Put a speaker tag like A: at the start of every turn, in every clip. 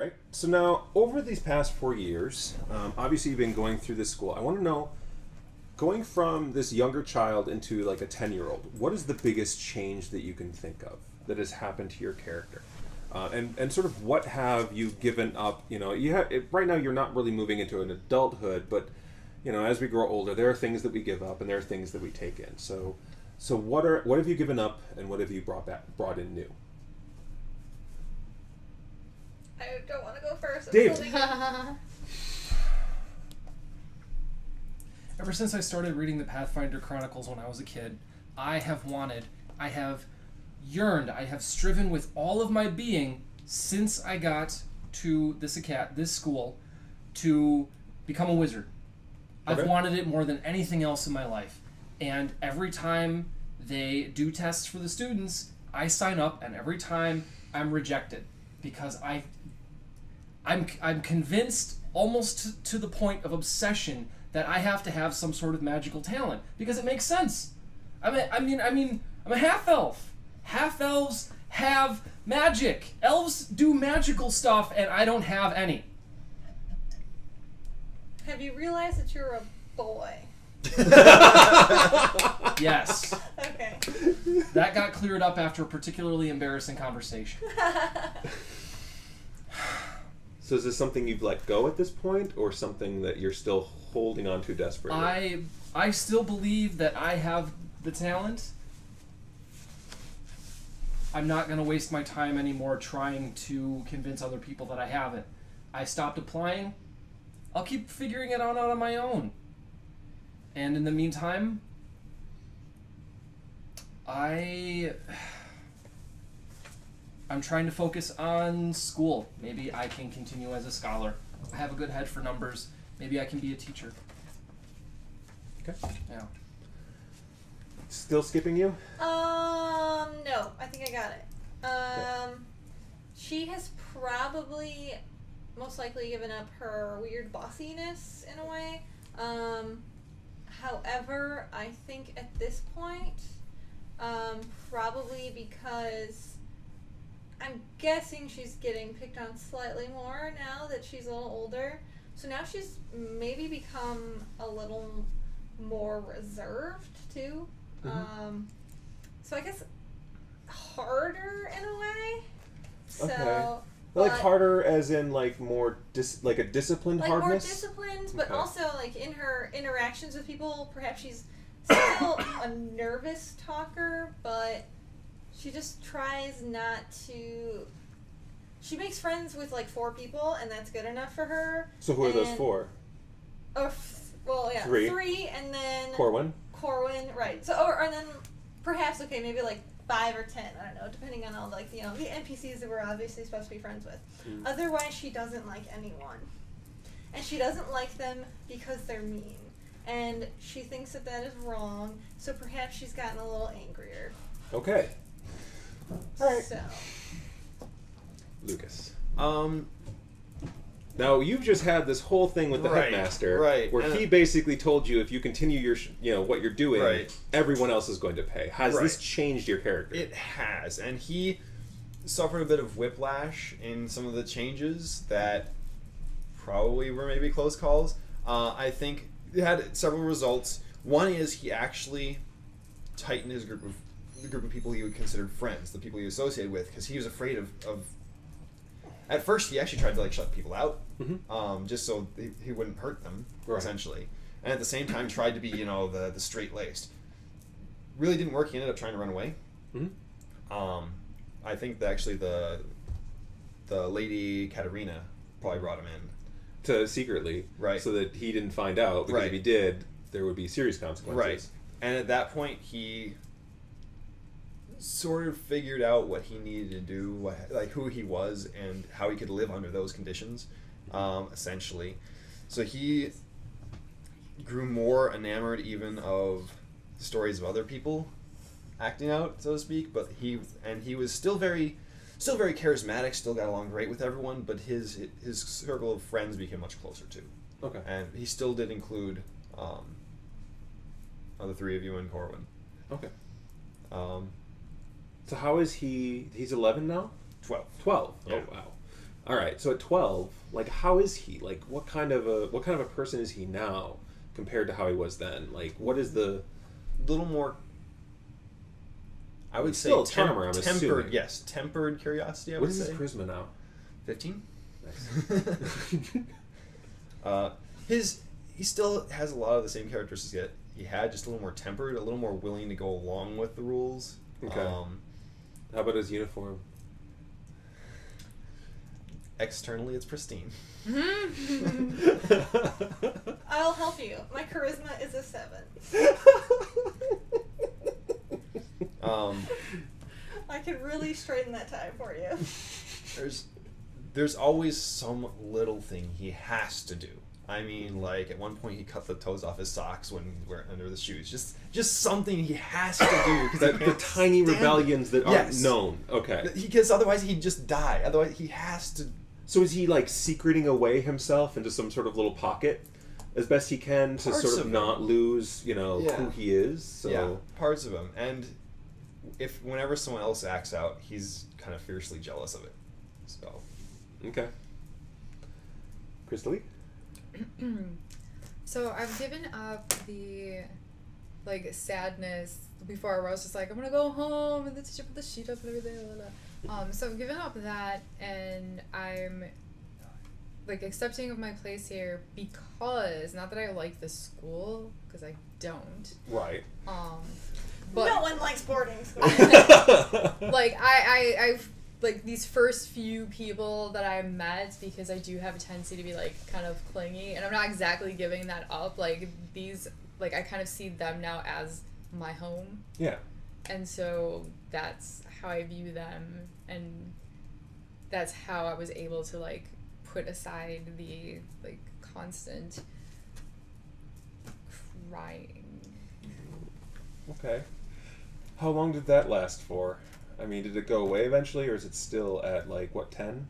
A: right. So now, over these past 4 years, obviously you've been going through this school. I want to know, going from this younger child into like a 10-year-old, what is the biggest change that you can think of that has happened to your character? And sort of what have you given up? You know, right now you're not really moving into an adulthood, but you know, as we grow older, there are things that we give up and there are things that we take in. So what have you given up and what have you brought in new?
B: I don't want to go first.
A: David.
C: Ever since I started reading the Pathfinder Chronicles when I was a kid, I have yearned, I have striven with all of my being since I got to this school to become a wizard.
A: Okay.
C: I've wanted it more than anything else in my life. And every time they do tests for the students, I sign up, and every time I'm rejected because I'm convinced almost to the point of obsession that I have to have some sort of magical talent because it makes sense. I'm a half elf. Half elves have magic. Elves do magical stuff, and I don't have any.
B: Have you realized that you're a boy?
C: Yes.
B: Okay.
C: That got cleared up after a particularly embarrassing conversation.
A: So is this something you've let go at this point, or something that you're still holding on to desperately?
C: I still believe that I have the talent. I'm not going to waste my time anymore trying to convince other people that I have it. I stopped applying. I'll keep figuring it out on my own. And in the meantime, I'm trying to focus on school. Maybe I can continue as a scholar. I have a good head for numbers. Maybe I can be a teacher.
A: Okay.
C: Yeah.
A: Still skipping you?
B: No, I think I got it. She has probably most likely given up her weird bossiness in a way. However, I think at this point, probably because I'm guessing she's getting picked on slightly more now that she's a little older. So now she's maybe become a little more reserved too.
A: Mm-hmm.
B: So I guess harder in a way. So,
A: Okay. Like harder as in like more like a disciplined
B: like
A: hardness?
B: more disciplined, but
A: Okay.
B: also like in her interactions with people, perhaps she's still a nervous talker, but she just tries not to. She makes friends with like 4 people, and that's good enough for her.
A: So who are those 4?
B: Well, yeah, 3, and then
A: Corwin,
B: right? So, and then perhaps maybe like 5 or 10. I don't know, depending on all like the NPCs that we're obviously supposed to be friends with.
A: Mm.
B: Otherwise, she doesn't like anyone, and she doesn't like them because they're mean, and she thinks that is wrong. So perhaps she's gotten a little angrier.
A: Okay. All right.
B: So,
A: Lucas. Now you've just had this whole thing with the headmaster, where he basically told you if you continue your, what you're doing, everyone else is going to pay. Has this changed your character?
D: It has, and he suffered a bit of whiplash in some of the changes that probably were maybe close calls. I think it had several results. One is he actually tightened his group of people he would consider friends, the people he associated with, because he was afraid of. At first, he actually tried to shut people out, just so he wouldn't hurt them, essentially. And at the same time, tried to be, the straight-laced. Really didn't work. He ended up trying to run away.
A: Mm-hmm.
D: I think that actually the lady Katerina probably brought him in.
A: Secretly.
D: Right.
A: So that he didn't find out, because if he did, there would be serious consequences.
D: Right. And at that point, he sort of figured out what he needed to do, who he was and how he could live under those conditions, essentially. So he grew more enamored even of stories of other people acting out, so to speak, but he was still very charismatic, still got along great with everyone, but his circle of friends became much closer too.
A: Okay.
D: And he still did include the 3 of you and Corwin.
A: Okay. So how is he? He's 11 now?
D: 12.
A: 12.
D: Yeah.
A: Oh, All right. So at 12, like, how is he? Like, what kind of a person is he now compared to how he was then? Like, what is the
D: Little more. I would say
A: still a charmer, I'm
D: tempered.
A: assuming.
D: Yes, tempered curiosity. I
A: what
D: would
A: is
D: say.
A: his charisma now?
D: 15.
A: Nice.
D: He still has a lot of the same characteristics that he had, just a little more tempered, a little more willing to go along with the rules.
A: Okay. How about his uniform?
D: Externally, it's pristine.
B: I'll help you. My charisma is a 7. I could really straighten that tie for you.
D: There's always some little thing he has to do. I mean, like at one point he cut the toes off his socks when we're under the shoes. Just something he has to do because
A: the tiny rebellions that aren't known. Okay.
D: Because otherwise he'd just die. Otherwise he has to.
A: So is he like secreting away himself into some sort of little pocket as best he can to
D: Parts
A: sort of
D: of
A: not lose, who he is? So
D: yeah, parts of him. And whenever someone else acts out, he's kind of fiercely jealous of it. So.
A: Okay. Crystal?
E: So I've given up the sadness before where I was just like, I'm gonna go home and the teacher put the sheet up and everything. Blah, blah. So I've given up that and I'm accepting of my place here because not that I like the school because I don't.
A: Right.
E: But
B: no one likes boarding school.
E: I've these first few people that I met, because I do have a tendency to be kind of clingy, and I'm not exactly giving that up. These I kind of see them now as my home.
A: Yeah.
E: And so that's how I view them, and that's how I was able to put aside the constant crying.
A: Okay. How long did that last for? I mean, did it go away eventually, or is it still at 10?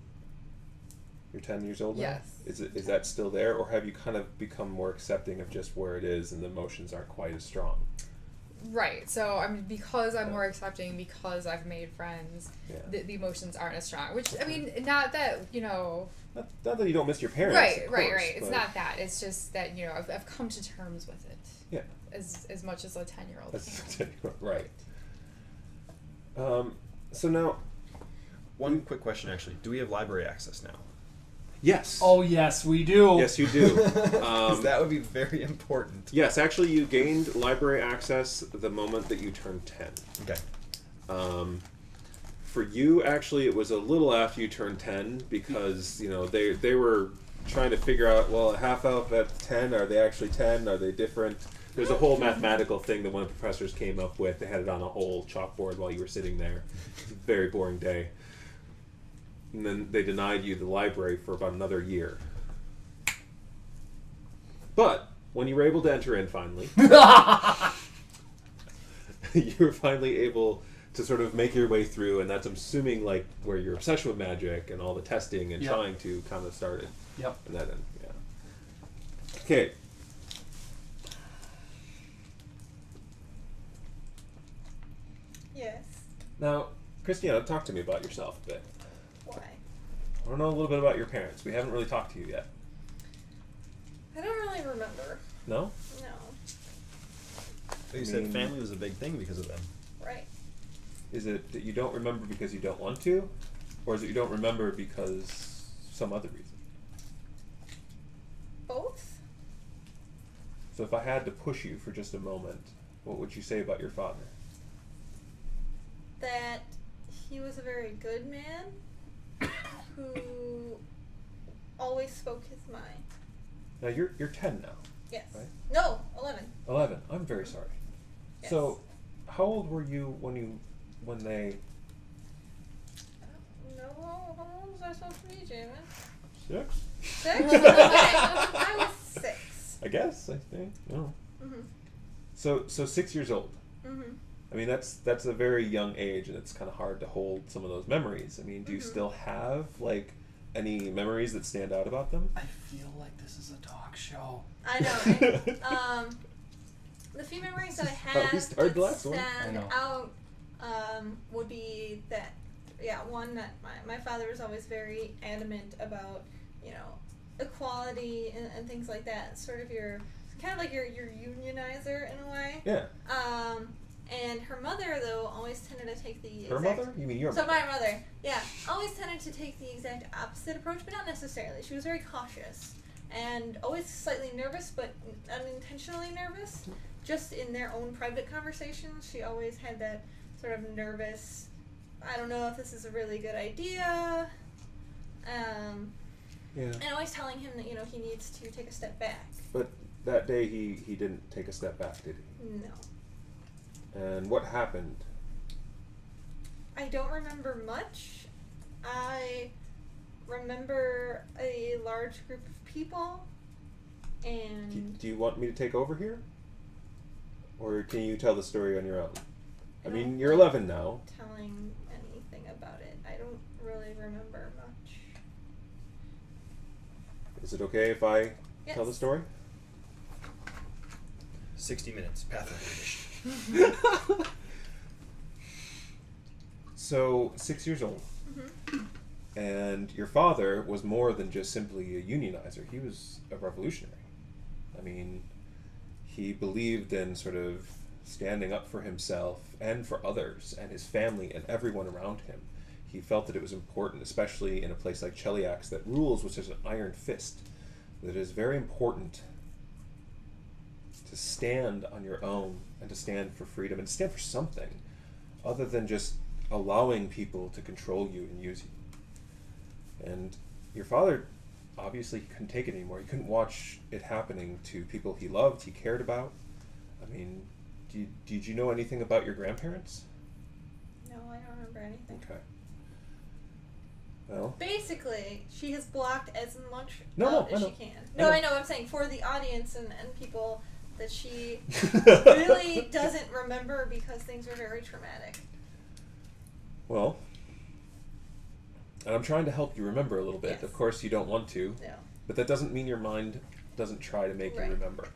A: You're 10 years old now?
E: Yes.
A: Is that still there, or have you kind of become more accepting of just where it is and the emotions aren't quite as strong?
E: Right. So because I'm more accepting, because I've made friends, the emotions aren't as strong. Which not that
A: Not that you don't miss your parents.
E: Right.
A: Of course,
E: It's not that. It's just that I've come to terms with it.
A: Yeah.
E: As much as a 10-year-old can.
A: Right. So now,
D: one quick question actually: do we have library access now?
A: Yes.
C: Oh yes, we do.
A: Yes, you do.
D: That would be very important.
A: Yes, actually, you gained library access the moment that you turned 10.
D: Okay.
A: For you, actually, it was a little after you turned 10 because they were trying to figure out, well, a half elf at 10, are they actually 10? Are they different? There's a whole mathematical thing that one of the professors came up with. They had it on a whole chalkboard while you were sitting there. It was a very boring day. And then they denied you the library for about another year. But when you were able to enter in finally, you were finally able to sort of make your way through, and that's, I'm assuming, where your obsession with magic and all the testing and trying to kind of started.
C: Yep.
A: And that end, yeah. Okay.
B: Yes.
A: Now, Christiana, talk to me about yourself a bit.
B: Why?
A: I want to know a little bit about your parents. We haven't really talked to you yet.
B: I don't really remember.
A: No?
B: No.
D: You said family was a big thing because of them.
B: Right.
A: Is it that you don't remember because you don't want to? Or is it you don't remember because some other reason?
B: Both?
A: So if I had to push you for just a moment, what would you say about your father?
B: That he was a very good man who always spoke his mind.
A: Now you're 10 now.
B: Yes.
A: Right?
B: No, 11.
A: 11. I'm very sorry.
B: Yes.
A: So, how old were you when they?
B: No, how old was I supposed to be, Jamin?
A: 6?
B: 6? Okay. I was 6.
A: I guess, I think. No.
B: Mm-hmm.
A: So 6 years old.
B: Mm-hmm.
A: I mean, that's a very young age, and it's kind of hard to hold some of those memories. I mean, do you still have any memories that stand out about them?
C: I feel like this is a talk show.
B: I know, right? The few memories that I
A: Oh, we
B: have
A: started
B: that
A: the last one.
C: I
B: stand
C: know.
B: out would be that yeah, one that my father was always very adamant about, you know, equality and things like that. Sort of kind of like your unionizer in a way.
A: Yeah.
B: And her mother, though, always tended to take the
A: Her mother? You mean your
B: So
A: mother?
B: my mother, yeah, always tended to take the exact opposite approach, but not necessarily. She was very cautious and always slightly nervous, but unintentionally nervous. Just in their own private conversations, she always had that sort of nervous, I don't know if this is a really good idea.
A: Yeah.
B: And always telling him that, you know, he needs to take a step back.
A: But that day he didn't take a step back, did he?
B: No.
A: And what happened?
B: I don't remember much. I remember a large group of people, and
A: Do you want me to take over here? Or can you tell the story on your own? I mean, you're 11 now.
B: telling anything about it. I don't really remember much.
A: Is it okay if I
B: Yes.
A: tell the story?
D: 60 minutes, Pathfinder edition.
A: So, 6 years old.
B: Mm-hmm.
A: And your father was more than just simply a unionizer. He was a revolutionary. I mean, he believed in sort of standing up for himself and for others and his family and everyone around him. He felt that it was important, especially in a place like Cheliax, that rules was just an iron fist. That it is very important to stand on your own and to stand for freedom and stand for something other than just allowing people to control you and use you. And your father obviously couldn't take it anymore. He couldn't watch it happening to people he loved, he cared about. I mean, did you know anything about your grandparents?
B: No, I don't remember anything.
A: Okay. Well,
B: Basically, she has blocked as much
A: No,
B: out
A: I
B: as
A: know.
B: she can.
A: I
B: No,
A: know.
B: I know. I'm saying for the audience and people that she really doesn't remember because things were very traumatic.
A: well, and I'm trying to help you remember a little bit.
B: Yes.
A: Of course, you don't want to,
B: No.
A: but that doesn't mean your mind doesn't try to make
B: Right.
A: you remember.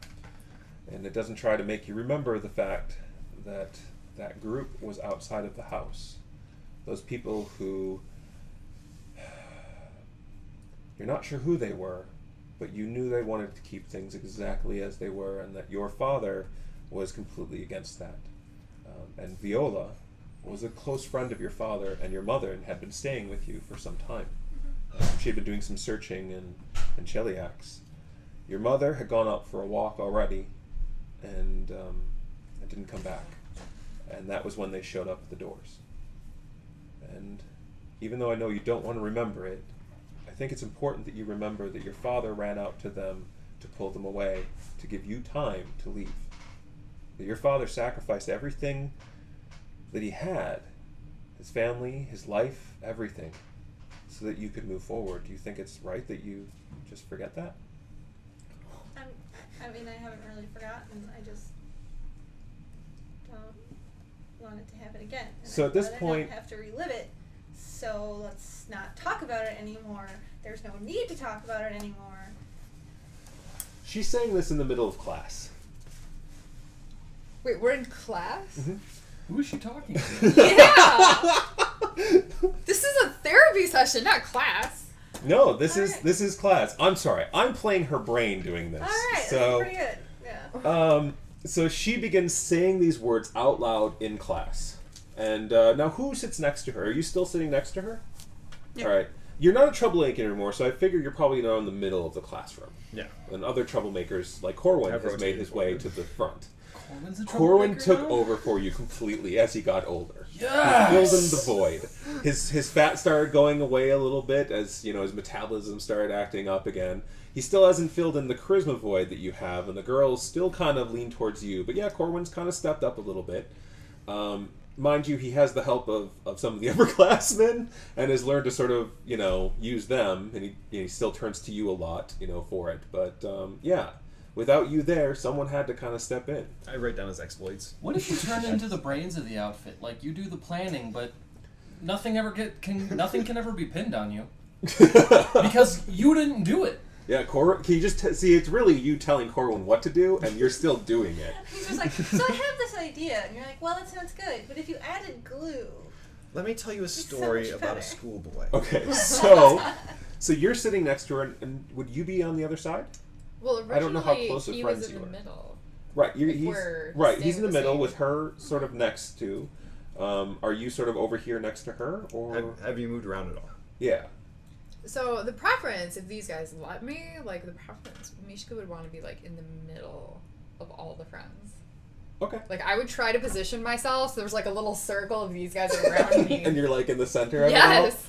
A: And it doesn't try to make you remember the fact that that group was outside of the house. Those people who you're not sure who they were, but you knew they wanted to keep things exactly as they were, and that your father was completely against that. And Viola was a close friend of your father and your mother and had been staying with you for some time. She had been doing some searching in Cheliax. Your mother had gone out for a walk already and didn't come back. And that was when they showed up at the doors. And even though I know you don't want to remember it, I think it's important that you remember that your father ran out to them to pull them away, to give you time to leave. That your father sacrificed everything that he had, his family, his life, everything, so that you could move forward. Do you think it's right that you just forget that?
B: I mean, I haven't really forgotten. I just don't want it to happen again. And
A: So
B: I'd
A: at this
B: rather
A: point-
B: not have to relive it. So let's not talk about it anymore. There's no need to talk about it anymore.
A: She's saying this in the middle of class.
E: Wait, we're in class?
C: Who is she talking to?
E: Yeah! This is a therapy session, not class.
A: No, this
B: Alright.
A: is class. I'm sorry. I'm playing her brain doing this.
B: All right,
A: So,
B: that's pretty good. Yeah.
A: so she begins saying these words out loud in class. And now, who sits next to her? Are you still sitting next to her?
E: Yeah.
A: All right. You're not a troublemaker anymore, so I figure you're probably now in the middle of the classroom.
D: Yeah.
A: And other troublemakers, like Corwin,
D: I've
A: has made
D: rotated
A: his way
D: forward.
A: to the front.
C: Corwin's a
A: Corwin
C: troublemaker
A: took
C: now?
A: over for you completely as he got older.
C: Yes!
A: He filled in the void. His fat started going away a little bit as his metabolism started acting up again. He still hasn't filled in the charisma void that you have, and the girls still kind of lean towards you. But yeah, Corwin's kind of stepped up a little bit. Mind you, he has the help of some of the upperclassmen and has learned to sort of use them, and he still turns to you a lot for it. But yeah. Without you there, someone had to kind of step in.
D: I write down his exploits.
C: What if you turn into the brains of the outfit? Like, you do the planning, but nothing can ever be pinned on you. Because you didn't do it.
A: Yeah, can you just see? It's really you telling Corwin what to do, and you're still doing it.
B: He's just like, so I have this idea, and you're like, well, that sounds good, but if you added glue,
D: Let me tell you a
B: so
D: story
B: much
D: about
B: better.
D: a schoolboy.
A: Okay, so you're sitting next to her, and would you be on the other side?
E: Well, originally
A: I don't know how close of
E: he
A: friends
E: was in
A: you
E: the
A: are.
E: middle.
A: Right,
E: If
A: he's
E: we're
A: right. He's
E: staying
A: in the
E: with the
A: middle
E: same-
A: with her, sort of next to. Are you sort of over here next to her, or
D: Have you moved around at all?
A: yeah?
E: So the preference, if these guys let me, like the preference, Mishka would want to be like in the middle of all the friends.
A: Okay.
E: Like I would try to position myself so there was like a little circle of these guys around me.
A: And you're like in the center of it all?
E: Yes.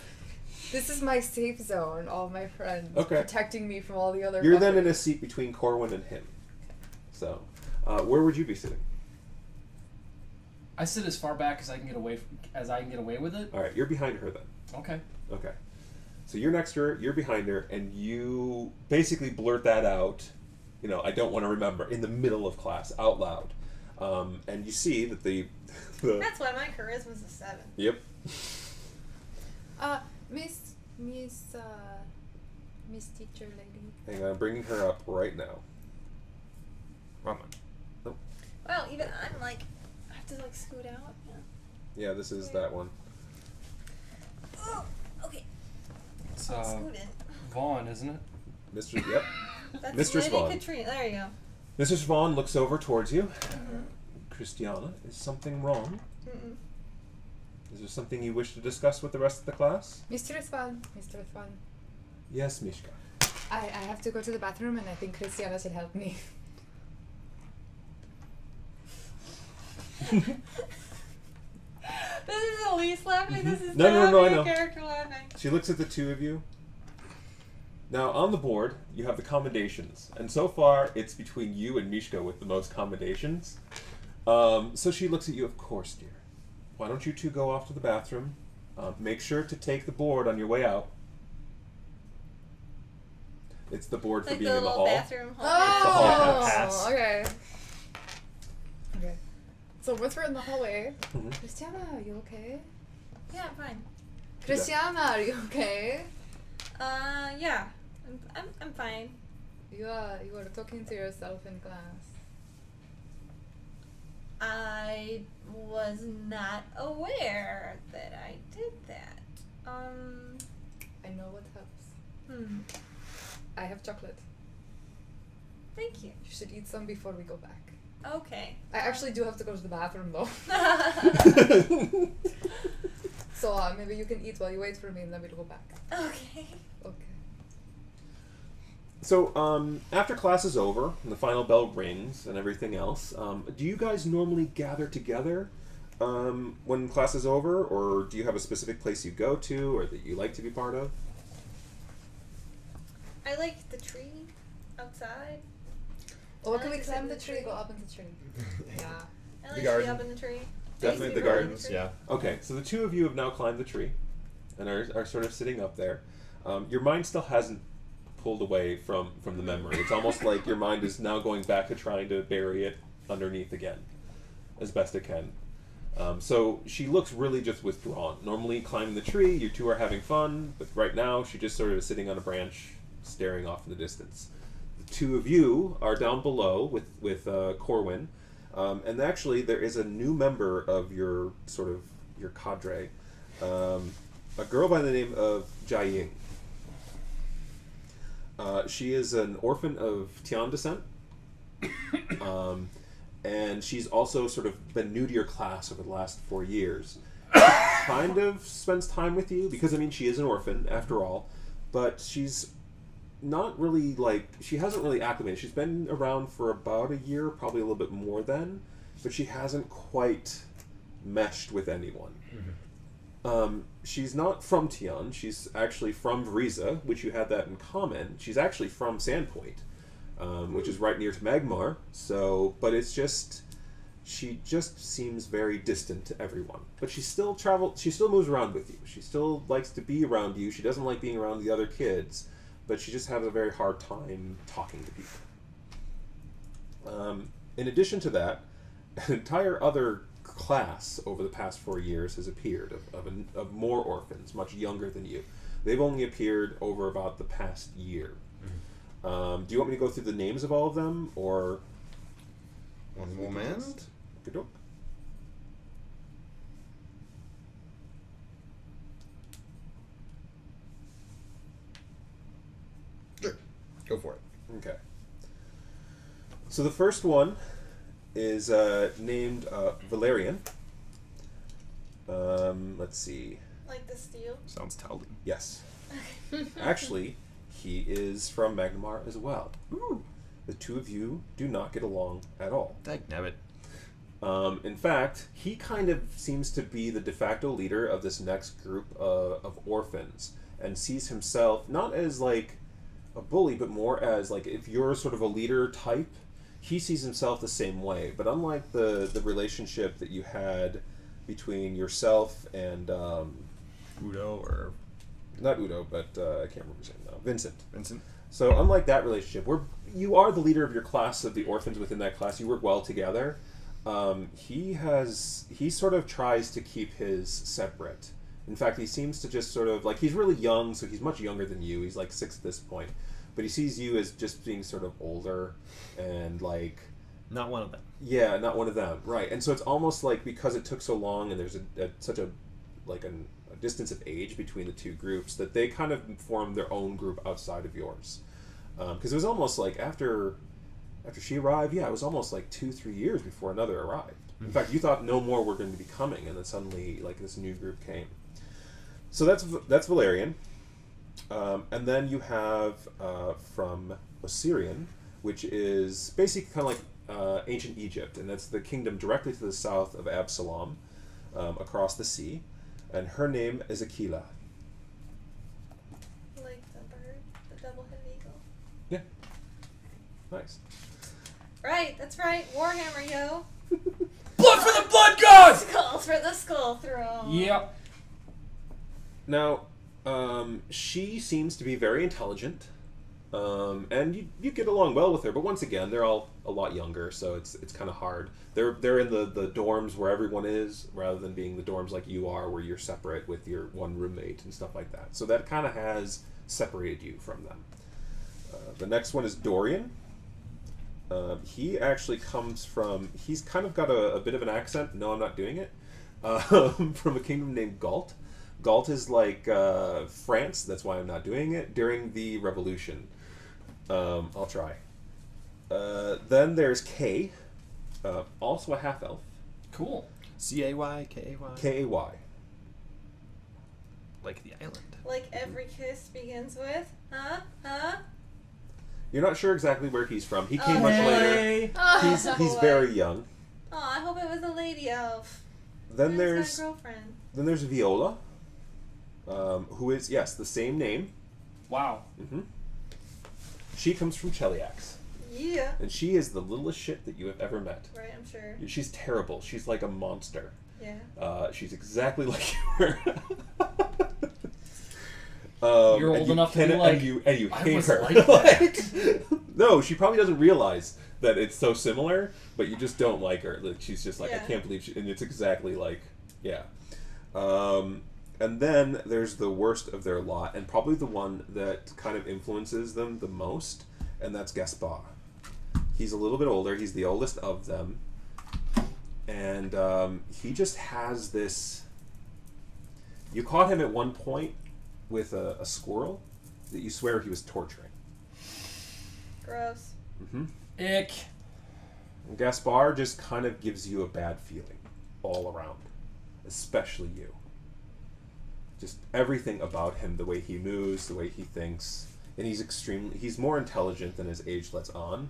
E: This is my safe zone. All my friends
A: Okay.
E: protecting me from all the other.
A: You're then in a
E: fuckers.
A: seat between Corwin and him. So, where would you be sitting?
C: I sit as far back as I can get away with it.
A: All right, you're behind her then.
C: Okay.
A: Okay. So you're next to her, you're behind her, and you basically blurt that out. I don't want to remember in the middle of class out loud. And you see that the
B: That's why my charisma's a 7.
A: yep.
E: Miss teacher lady.
A: Hang on, I'm bringing her up right now.
D: Wrong one.
B: Well, even I'm like, I have to like scoot out. Yeah.
A: Yeah, this is that one.
B: Oh, okay.
C: It's
B: I'll scoot in.
C: Vaughn, isn't it?
A: Mr. Yep.
B: That's
A: Mistress
B: Lady
A: Vaughn.
B: Katrina. There you go.
A: Mrs. Vaughn looks over towards you.
B: Mm-hmm.
A: Christiana, is something wrong?
B: Mm-mm.
A: Is there something you wish to discuss with the rest of the class?
E: Mr. Swan.
A: Yes, Mishka.
E: I have to go to the bathroom and I think Christiana should help me.
B: This is Elise laughing. This is
A: No,
B: not
A: no, I
B: me,
A: know.
B: character laughing.
A: She looks at the two of you. Now, on the board, you have the commendations. And so far, it's between you and Mishka with the most commendations. So she looks at you, of course, dear. Why don't you two go off to the bathroom? Make sure to take the board on your way out. It's the board for
B: Like
A: being
B: the
A: in the
B: little
A: hall.
B: bathroom hall.
A: hall
E: Oh,
A: pass.
E: okay. Okay. So once we're in the hallway,
A: Mhm.
E: Christiana, are you okay?
B: Yeah, I'm fine.
E: Christiana, are you okay?
B: Yeah. I'm fine.
E: You are talking to yourself in class.
B: I was not aware that I did that.
E: I know what helps. I have chocolate.
B: Thank you.
E: You should eat some before we go back.
B: Okay.
E: I actually do have to go to the bathroom though. So maybe you can eat while you wait for me and then we'll go back.
B: Okay.
E: Okay.
A: So, after class is over and the final bell rings and everything else, do you guys normally gather together when class is over, or do you have a specific place you go to or that you like to be part of?
B: I like the tree outside.
E: Or
B: I
E: can
B: like
E: we
B: to sit
E: climb
B: in
E: the
B: the
E: tree?
B: tree.
E: Go up in the tree. Yeah.
B: I
D: The
B: like to be
D: garden.
B: up in the tree.
D: Definitely
B: I
D: the
B: used to be
D: gardens,
B: tree.
D: yeah.
A: Okay, so the two of you have now climbed the tree and are sort of sitting up there. Your mind still hasn't pulled away from the memory. It's almost like your mind is now going back to trying to bury it underneath again as best it can. So she looks really just withdrawn. Normally climbing the tree, you two are having fun, but right now she just sort of is sitting on a branch staring off in the distance. The two of you are down below with Corwin, and actually there is a new member of your cadre, a girl by the name of Jiaying. She is an orphan of Tian descent, and she's also sort of been new to your class over the last 4 years. Kind of spends time with you, because, I mean, she is an orphan, after all, but she's not really, she hasn't really acclimated. She's been around for about a year, probably a little bit more than, but she hasn't quite meshed with anyone. She's not from Tian. She's actually from Vriza, which you had that in common. She's actually from Sandpoint, which is right near to Magmar. So, but it's just, she just seems very distant to everyone. But she still moves around with you. She still likes to be around you. She doesn't like being around the other kids, but she just has a very hard time talking to people. In addition to that, an entire other class over the past 4 years has appeared of more orphans, much younger than you. They've only appeared over about the past year. Do you want me to go through the names of all of them, or
D: One moment.
A: Good.
D: Go for it.
A: Okay. So the first one is named Valerian. Let's see.
B: Like the steel.
D: Sounds Taldi.
A: Yes. Actually, he is from Magnemar as well.
D: Ooh.
A: The two of you do not get along at all.
D: Dagnabbit.
A: In fact, he kind of seems to be the de facto leader of this next group of orphans, and sees himself not as like a bully, but more as like if you're sort of a leader type, he sees himself the same way. But unlike the relationship that you had between yourself and
D: Udo or
A: not Udo, but I can't remember his name now, Vincent.
D: Vincent.
A: So unlike that relationship, where you are the leader of your class of the orphans within that class, you work well together. He sort of tries to keep his separate. In fact, he seems to just sort of like he's really young, so he's much younger than you. He's like 6 at this point, but he sees you as just being sort of older and like
D: Not one of them.
A: yeah, not one of them, right? And so it's almost like because it took so long and there's such a distance of age between the two groups that they kind of form their own group outside of yours. Because it was almost like after she arrived, yeah, it was almost like 2-3 years before another arrived. In fact, you thought no more were going to be coming, and then suddenly like this new group came. So that's Valerian. And then you have from Osirian, which is basically kind of like ancient Egypt, and that's the kingdom directly to the south of Absalom, across the sea. And her name is Aquila.
B: Like the bird, the double-headed eagle.
A: Yeah. Nice.
B: Right, that's right. Warhammer, yo.
C: Blood for the blood god!
B: Skulls for the skull throne.
C: Yep.
A: Now, she seems to be very intelligent, and you get along well with her. But once again, they're all a lot younger, so it's kind of hard. They're in the dorms where everyone is, rather than being the dorms like you are, where you're separate with your one roommate and stuff like that. So that kind of has separated you from them. The next one is Dorian. He actually comes from. He's kind of got a bit of an accent. No, I'm not doing it. From a kingdom named Galt. Galt is like France. That's why I'm not doing it. During the Revolution. I'll try. Then there's Kay. Also a half elf.
C: Cool.
D: Caykay.
A: Kay.
D: Like the island.
B: Like every kiss begins with, huh?
A: You're not sure exactly where he's from. He came
B: Oh,
A: much
B: boy.
A: later. He's
B: Boy.
A: very young.
B: Oh, I hope it was a lady elf.
A: Then
B: Mine's
A: there's
B: got a girlfriend.
A: then there's Viola, who is yes the same name.
C: Wow.
A: Mm-hmm. She comes from Cheliax,
B: Yeah.
A: and she is the littlest shit that you have ever met.
B: Right, I'm sure.
A: She's terrible. She's like a monster.
B: Yeah.
A: She's exactly like you were.
C: You're
A: and
C: old
A: you
C: enough to
A: can-
C: be like,
A: and you
C: I
A: hate
C: was
A: her.
C: like that.
A: No, she probably doesn't realize that it's so similar, but you just don't like her. Like she's just like, I
B: Yeah.
A: can't believe she, and it's exactly like, yeah. And then there's the worst of their lot, and probably the one that kind of influences them the most, and that's Gaspar. He's a little bit older. He's the oldest of them, and he just has this. You caught him at one point with a squirrel that you swear he was torturing.
B: Gross.
A: Mm-hmm.
C: Ick.
A: And Gaspar just kind of gives you a bad feeling all around, especially you. Just everything about him, the way he moves, the way he thinks, and he's more intelligent than his age lets on,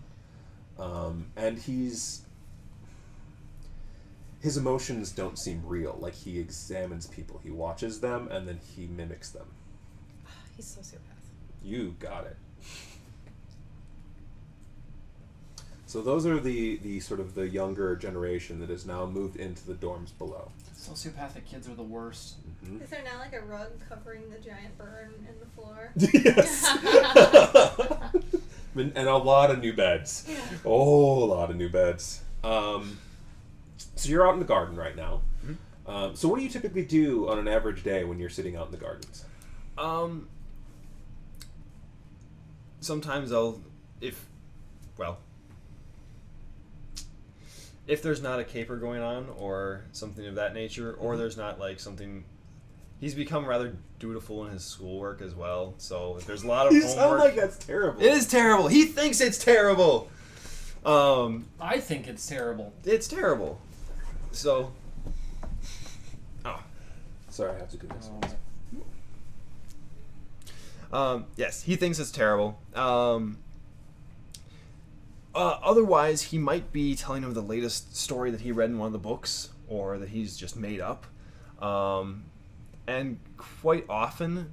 A: and his emotions don't seem real. Like he examines people, he watches them, and then he mimics them.
E: He's a sociopath.
A: You got it. So those are the sort of the younger generation that has now moved into the dorms below.
C: Sociopathic kids are the worst.
A: Mhm.
B: Is there now like a rug covering the giant burn in the floor?
A: Yes. And a lot of new beds.
B: Yeah.
A: Oh, a lot of new beds. So you're out in the garden right now.
D: Mm-hmm.
A: So what do you typically do on an average day when you're sitting out in the gardens?
D: Sometimes if there's not a caper going on or something of that nature, or there's not like something He's become rather dutiful in his schoolwork as well. So there's a lot of
A: You
D: homework.
A: sound like that's terrible.
D: It is terrible. He thinks it's terrible.
C: I think it's terrible.
D: It's terrible. So. Oh.
A: Sorry, I have to do this.
D: Yes, he thinks it's terrible. Otherwise, he might be telling him the latest story that he read in one of the books, or that he's just made up. And quite often,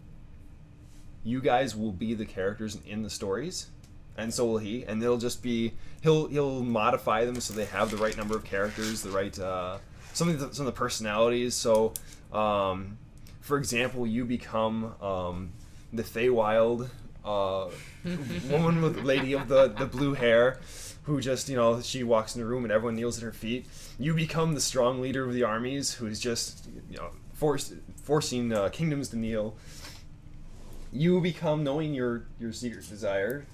D: you guys will be the characters in the stories, and so will he. And they'll just be he'll modify them so they have the right number of characters, the right some of the personalities. So, for example, you become the Feywild woman with lady of the blue hair, who just, she walks in the room and everyone kneels at her feet. You become the strong leader of the armies, who is just, forcing kingdoms to kneel. You become, knowing your secret desire,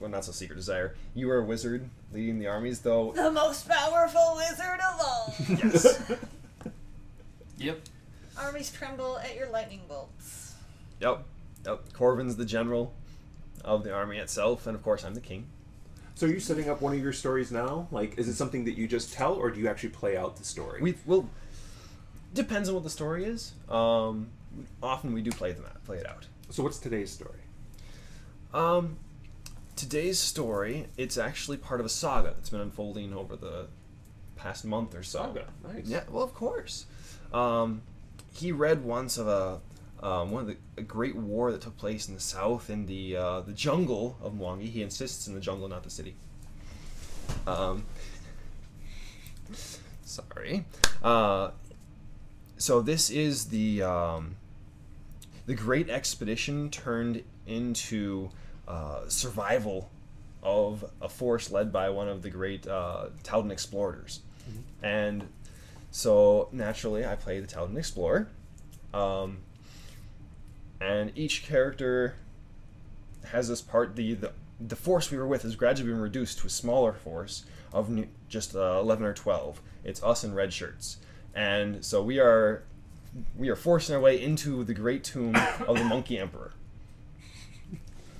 D: not so secret desire, you are a wizard leading the armies, though.
B: The most powerful wizard of all.
D: Yes.
C: Yep.
B: Armies tremble at your lightning bolts.
D: Yep. Corvin's the general of the army itself, and of course I'm the king.
A: So are you setting up one of your stories now? Like, is it something that you just tell, or do you actually play out the story?
D: Depends on what the story is. Often we do play it out.
A: So what's today's story?
D: Today's story, it's actually part of a saga that's been unfolding over the past month or so.
A: Saga, nice.
D: Yeah, well, of course. He read once of a great war that took place in the south, in the jungle of Mwangi. He insists in the jungle, not the city. Sorry. So this is the great expedition turned into survival of a force led by one of the great Taldan explorers. Mm-hmm. And so naturally I play the Taldan explorer. And each character has this part. The force we were with has gradually been reduced to a smaller force of just 11 or 12. It's us in red shirts. And so we are forcing our way into the great tomb of the Monkey Emperor.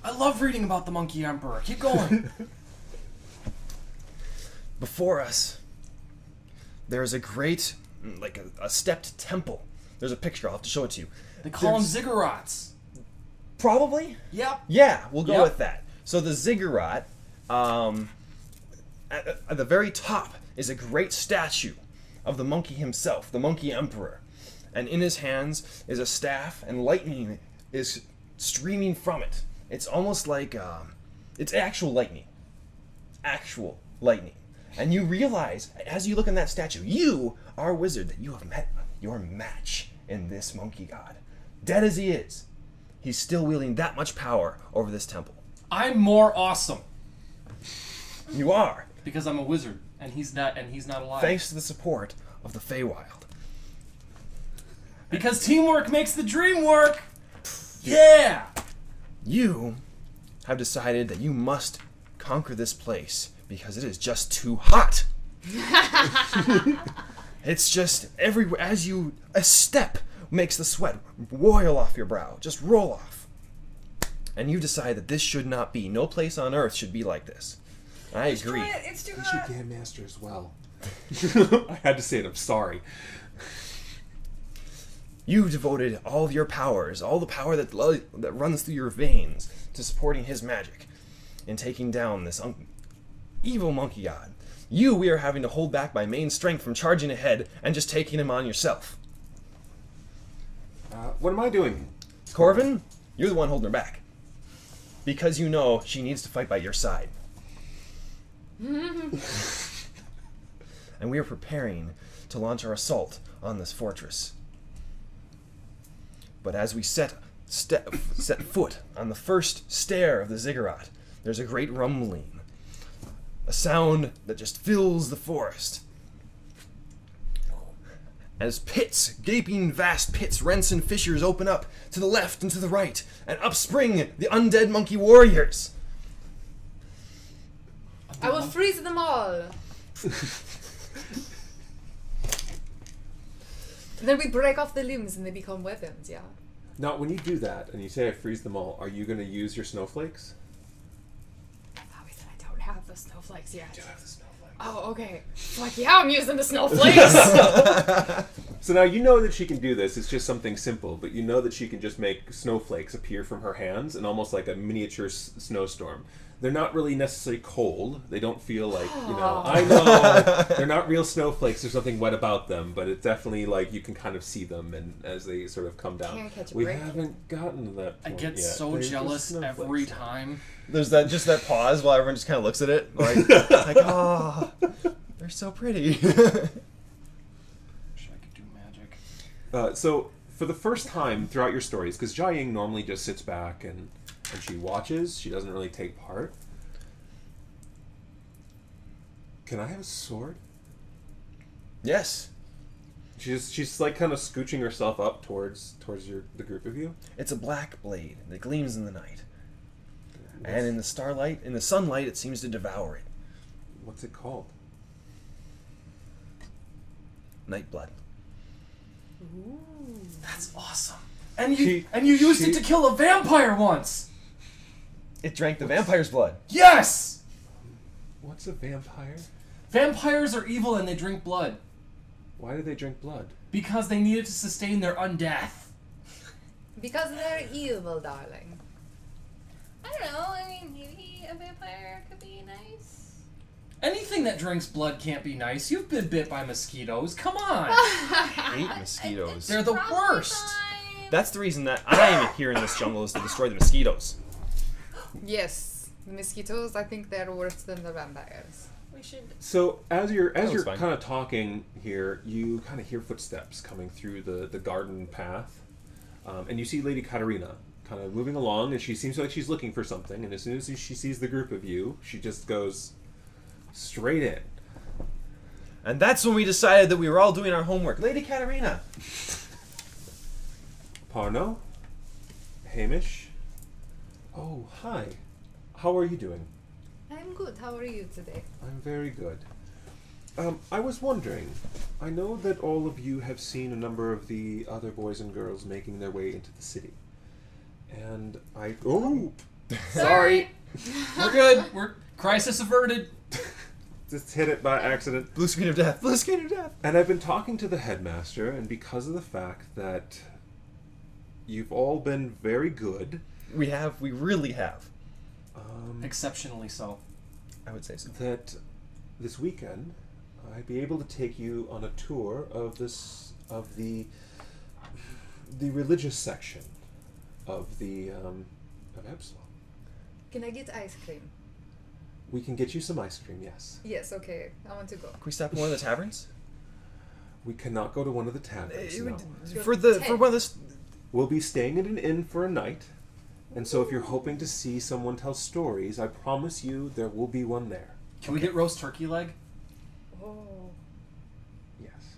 C: I love reading about the Monkey Emperor. Keep going.
D: Before us, there's a great, a stepped temple. There's a picture. I'll have to show it to you.
C: They call them ziggurats.
D: Probably?
C: Yep.
D: Yeah, we'll go with that. So the ziggurat, at the very top is a great statue of the monkey himself, the Monkey Emperor. And in his hands is a staff, and lightning is streaming from it. It's almost like, it's actual lightning. Actual lightning. And you realize, as you look in that statue, you are a wizard, that you have met your match in this monkey god. Dead as he is, he's still wielding that much power over this temple.
C: I'm more awesome
D: You are.
C: because I'm a wizard, and he's not alive.
D: Thanks to the support of the Feywild.
C: Because teamwork makes the dream work. Yeah.
D: You have decided that you must conquer this place because it is just too hot. It's just everywhere. A step makes the sweat roil off your brow. Just roll off. And you decide that this should not be. No place on earth should be like this. I agree.
B: It's too
A: You
B: hot.
A: should Game Master as well. I had to say it. I'm sorry.
D: You devoted all of your powers, all the power that runs through your veins, to supporting his magic in taking down this evil monkey god. We are having to hold back by main strength from charging ahead and just taking him on yourself.
A: What am I doing?
D: Corvin, you're the one holding her back. Because you know she needs to fight by your side. And we are preparing to launch our assault on this fortress. But as we set foot on the first stair of the ziggurat, there's a great rumbling. A sound that just fills the forest. As gaping vast pits, rents and fissures open up to the left and to the right, and up spring the undead monkey warriors.
E: I will freeze them all. And then we break off the limbs and they become weapons, yeah.
A: Now, when you do that and you say I freeze them all, are you going to use your snowflakes?
E: Obviously, I don't have the snowflakes yet.
A: You do have the snowflakes.
E: Oh, okay. Like, yeah, I'm using the snowflakes.
A: So now you know that she can do this. It's just something simple, but you know that she can just make snowflakes appear from her hands and almost like a miniature snowstorm. They're not really necessarily cold. They don't feel like, I know, they're not real snowflakes. There's nothing wet about them, but it's definitely like you can kind of see them and as they sort of come down.
E: Can't catch a
A: We
E: break.
A: haven't gotten to that
C: I
A: point
C: get
A: yet.
C: so
A: They're just
C: jealous
A: snowflakes.
C: every time.
D: There's that pause while everyone just kind of looks at it, like oh, they're so pretty.
C: Wish I could do magic.
A: So for the first time throughout your stories, because Jia Ying normally just sits back and she watches, she doesn't really take part. Can I have a sword?
D: Yes,
A: She's like kind of scooching herself up towards the group of you.
D: it's a black blade that gleams in the night, and in the sunlight, it seems to devour it.
A: What's it called?
D: Night blood.
E: Ooh.
C: That's awesome. And
A: She-
C: you used
A: she-
C: it to kill a vampire once.
D: It drank the vampire's blood.
C: Yes.
A: What's a vampire?
C: Vampires are evil and they drink blood
A: Why do they drink blood?
C: because they need it to sustain their undeath.
E: Because they're evil, darling.
B: I don't know. I mean, maybe a vampire could be nice.
C: Anything that drinks blood can't be nice. You've been bit by mosquitoes. Come on.
D: I hate mosquitoes.
C: They're the
B: Probably
C: worst.
B: fine.
D: That's the reason that I am here in this jungle, is to destroy the mosquitoes.
E: Yes. The mosquitoes, I think they're worse than the vampires.
B: We should.
A: So as you're
D: was fine.
A: kind of talking here, you kind of hear footsteps coming through the garden path, and you see Lady Katarina kind of moving along, and she seems like she's looking for something. And as soon as she sees the group of you, she just goes straight in.
D: And that's when we decided that we were all doing our homework. Lady Katarina.
A: Parno, Hamish. Oh, hi. How are you doing?
E: I'm good. How are you today?
A: I'm very good. I was wondering, I know that all of you have seen a number of the other boys and girls making their way into the city. And oh,
C: Sorry. We're good. We're crisis averted.
A: just hit it by accident.
D: Blue screen of death. Blue screen of death.
A: And I've been talking to the headmaster, and because of the fact that you've all been very good,
D: We really have.
C: Exceptionally so.
D: I would say so.
A: that this weekend I'd be able to take you on a tour of the religious section of Epsilon.
E: Can I get ice cream?
A: We can get you some ice cream, yes.
E: Yes, okay. I want to go.
D: Can we stop at one of the taverns?
A: We cannot go to one of the taverns. No.
D: For one of the.
A: We'll be staying at an inn for a night, and so if you're hoping to see someone tell stories, I promise you there will be one there.
C: Can we get roast turkey leg?
E: Oh.
A: Yes.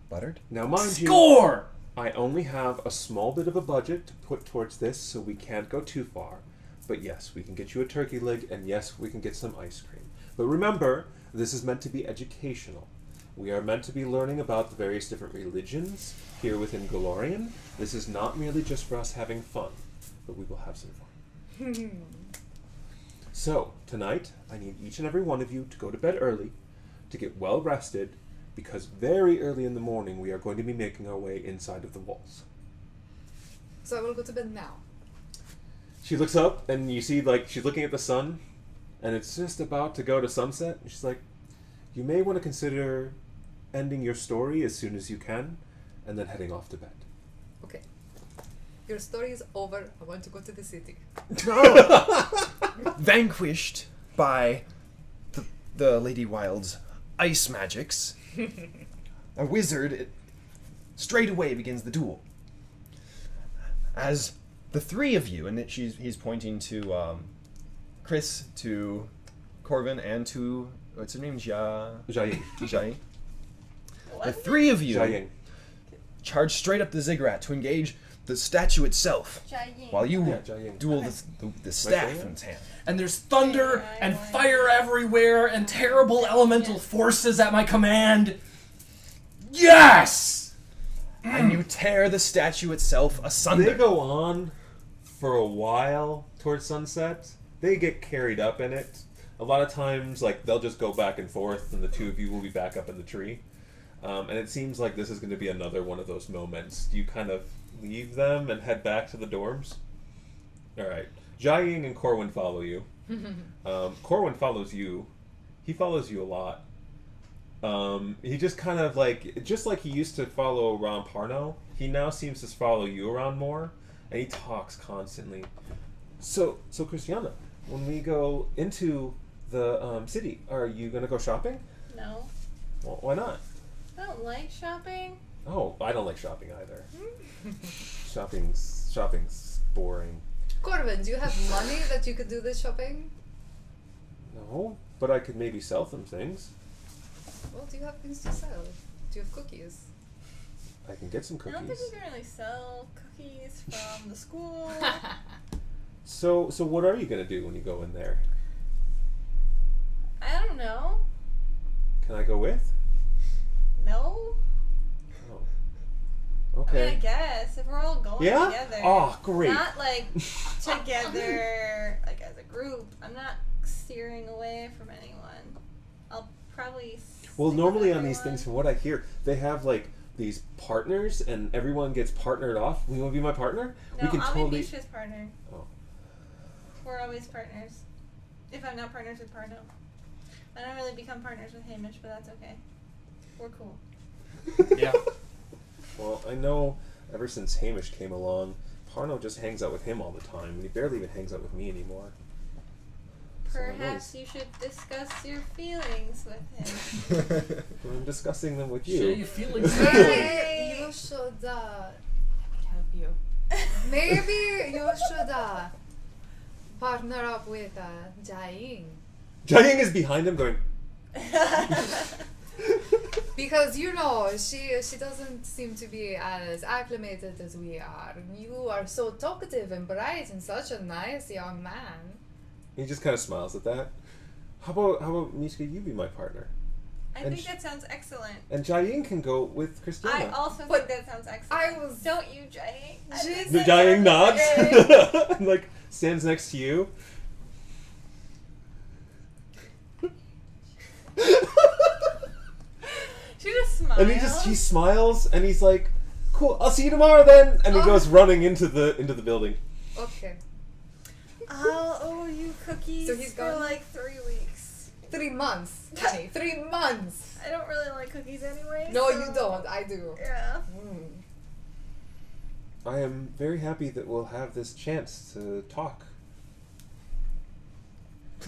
D: Buttered?
A: Now, mind you,
C: Score!
A: I only have a small bit of a budget to put towards this, so we can't go too far. But yes, we can get you a turkey leg, and yes, we can get some ice cream. But remember, this is meant to be educational. We are meant to be learning about the various different religions here within Galorian. This is not merely just for us having fun, but we will have some fun. So, tonight, I need each and every one of you to go to bed early, to get well rested, because very early in the morning we are going to be making our way inside of the walls.
E: So I will go to bed now.
A: She looks up, and you see, like, she's looking at the sun, and it's just about to go to sunset, and she's like, you may want to consider ending your story as soon as you can, and then heading off to bed.
E: Okay. Your story is over. I want to go to the city.
D: Vanquished by the Lady Wild's ice magics, a wizard straight away begins the duel. As the three of you, and he's pointing to Chris, to Corvin, and to what's her name,
A: Jia.
D: Jai. The three of you
A: Jia Ying.
D: charge straight up the ziggurat to engage the statue itself,
B: Giant.
D: while you
A: Yeah, Jia Ying.
D: duel the staff
A: saying
D: in
A: it?
D: its hand.
C: And there's thunder and fire everywhere and terrible elemental forces at my command. Yes!
D: and you tear the statue itself asunder.
A: They go on for a while towards sunset. They get carried up in it. A lot of times, like, they'll just go back and forth, and the two of you will be back up in the tree. And it seems like this is going to be another one of those moments. Do you kind of leave them and head back to the dorms? All right. Jia-Ying and Corwin follow you. Corwin follows you. He follows you a lot. He just kind of just like he used to follow around Parno, he now seems to follow you around more, and he talks constantly. So Christiana, when we go into the city, are you going to go shopping?
B: No.
A: Well, why not?
B: I don't like shopping.
A: Oh, I don't like shopping either. Shopping's boring.
E: Corvin, do you have money that you could do this shopping?
A: No, but I could maybe sell some things.
E: Well, do you have things to sell? Do you have cookies?
A: I can get some
B: I
A: cookies.
B: don't think we can really sell cookies from the school.
A: So what are you gonna do when you go in there?
B: I don't know.
A: Can I go with?
B: No.
A: Oh.
B: I mean, I
A: Okay.
B: guess if we're all going
A: Yeah?
B: together.
A: Oh, great.
B: Not like together, like as a group. I'm not steering away from anyone. I'll probably.
A: Well,
B: stick
A: normally
B: with
A: on these things, from what I hear, they have like these partners, and everyone gets partnered off. You want to be my partner?
B: No,
A: we can
B: I'll
A: totally.
B: be Misha's partner.
A: Oh.
B: We're always partners. If I'm not partners with Parno. I don't really become partners with Hamish, but that's okay. We're cool.
C: Yeah.
A: Well, I know ever since Hamish came along, Parno just hangs out with him all the time, and he barely even hangs out with me anymore. So I know
B: Perhaps you should discuss your feelings with him.
A: I'm discussing them with
C: Share
A: you.
C: your feelings.
E: Maybe you should help you. Maybe you should partner up with Jia-Ying.
A: Jia-Ying is behind him going,
E: Because you know she doesn't seem to be as acclimated as we are. You are so talkative and bright and such a nice young man.
A: he just kind of smiles at that. How about Mishka, you be my partner?
B: I
A: And
B: think that sounds excellent.
A: And Jia-Ying can go with
B: I
A: Christina.
B: also
E: But
B: think that sounds excellent.
E: I was-
B: Don't you, Jay?
E: Just-
A: The Jia-Ying nods.
E: Okay.
A: And, like, stands next to you.
B: She just smiles.
A: And he smiles and he's like, "Cool, I'll see you tomorrow then." And he
E: Oh.
A: goes running into the building.
E: Okay.
B: I'll owe you cookies
E: So he's
B: for
E: gone?
B: like 3 weeks.
E: 3 months, honey. 3 months.
B: I don't really like cookies anyway.
E: No,
B: so-
E: you don't. I do.
B: Yeah.
E: Mm.
A: I am very happy that we'll have this chance to talk.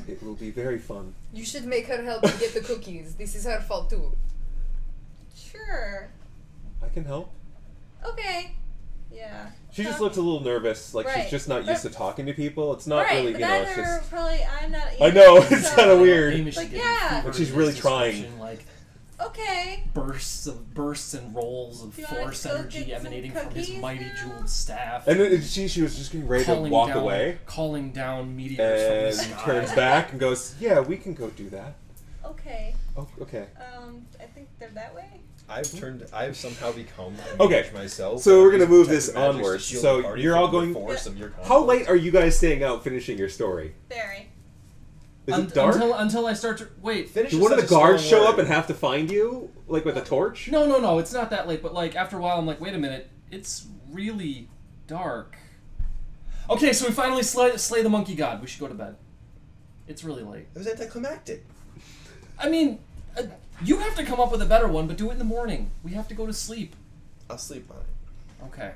A: It will be very fun.
E: You should make her help you get the cookies. This is her fault too.
B: Sure.
A: I can help.
B: Okay. Yeah.
A: She just looks a little nervous, like
B: Right.
A: she's just not used to talking to people. It's not
B: right,
A: really,
B: but
A: you know, it's
B: neither
A: just...
B: probably I'm not.
A: I
B: either,
A: know, it's
B: so-
A: kind of weird.
C: Amy should
B: Like,
C: give
B: yeah.
C: you
A: But she's really trying.
C: description, like
B: Okay.
C: bursts and rolls of
B: Do you wanna
C: force
B: go
C: energy
B: get some
C: emanating from his
B: cookies
C: mighty
B: now?
C: jeweled staff.
A: And then she was just getting ready to walk away.
C: calling down meteors from the
A: And
C: sky.
A: turns back and goes, "Yeah, we can go do that."
B: Okay.
A: Oh, okay.
B: I think they're that way.
D: I've somehow become a
A: Okay,
D: mage myself.
A: so we're
D: and
A: gonna
D: use
A: move this
D: detective magics to
A: onwards.
D: shield
A: So
D: the party
A: you're all
D: from the
A: going-
D: force of your
A: How
D: conflict.
A: late are you guys staying out finishing your story?
B: Very.
A: Is it dark?
C: Until I start to wait.
D: Finish
A: Do
D: is
A: one of the
D: such a strong
A: guards show
D: word.
A: up and have to find you, like with a torch?
C: No, it's not that late. But like after a while, I'm like, wait a minute, it's really dark. Okay, so we finally slay the monkey god. We should go to bed. It's really late.
D: It was anticlimactic.
C: I mean, you have to come up with a better one, but do it in the morning. We have to go to sleep.
D: I'll sleep on it.
C: Okay.